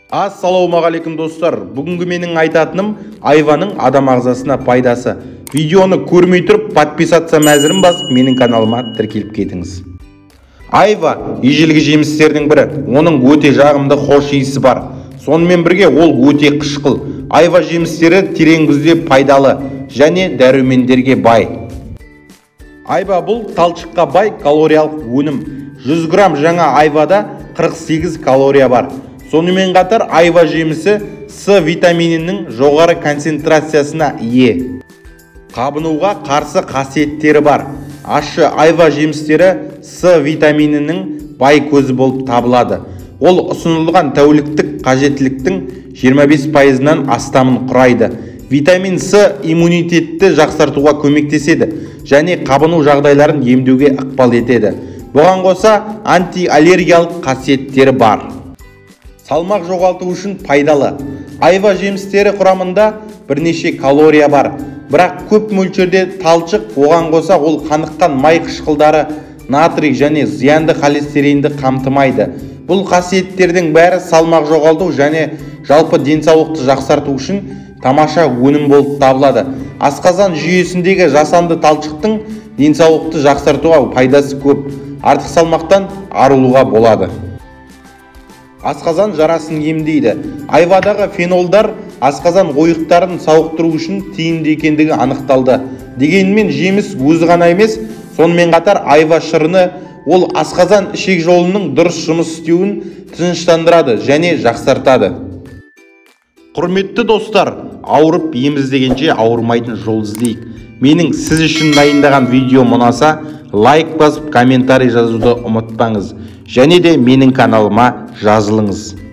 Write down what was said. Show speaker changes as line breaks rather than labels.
Ассалаумағалейкум достар. Бүгінгі менің айтатыным айваның адам ағзасына пайдасы. Видеоны көрмей тұрып подписаться мәзірін басып, менің каналыма тіркеліп кетіңіз. Айва ежелгі жемістердің бірі. Оның өте жағымды хош иісі бар. Сонымен бірге ол өте қышқыл. Айва жемістері терең күзде пайдалы және дәрумендерге бай. Айва бұл талшыққа бай калориялық өнім. 100 грамм жаңа айвада 48 калория бар. Сонымен қатар айва жемісі С витаминінің жоғары концентрациясына ие. Қабынуға қарсы қасиеттері бар. Ащы айва жемістері С витаминінің бай көзі болып табылады. Ол ұсынылған тәуліктік қажеттіліктің 25%-нан астамын құрайды. Витамин С иммунитетті жақсартуға көмектеседі және қабыну жағдайларын емдеуге ықпал етеді. Бұған қоса антиаллергиялық қасиеттері бар. Салмақ жоғалту үшін пайдалы. Айва жемістері құрамында бірнеше калория бар. Бірақ көп мөлшерде талшық, оған қоса ол қаныққан май қышқылдары, натрий және зиянды холестеринді қамтымайды. Бұл қасиеттердің бәрі салмақ жоғалту және жалпы денсаулықты жақсарту үшін тамаша өнім болып табылады. Асқазан жүйесіндегі жасанды талшықтың денсаулықты жақсартуға пайдасы көп. Артық салмақтан арылуға болады. Асқазан жарасын емдейді. Айвадағы фенолдар асқазан ойықтарын сауықтыру үшін тиімді екендігі анықталды. Дегенмен жеміс өзі ғана емес, сонымен қатар айва шырыны ол асқазан ішек жолының дұрыс жұмыс істеуін тыныштандырады және жақсартады. Құрметті достар, ауырып ем іздегенше ауырмайтын жол іздейік. Менің сіз үшін дайындаған видео ұнаса, лайк басып, комментарий жазуды ұмытпаңыз. Және де менің каналыма жазылыңыз.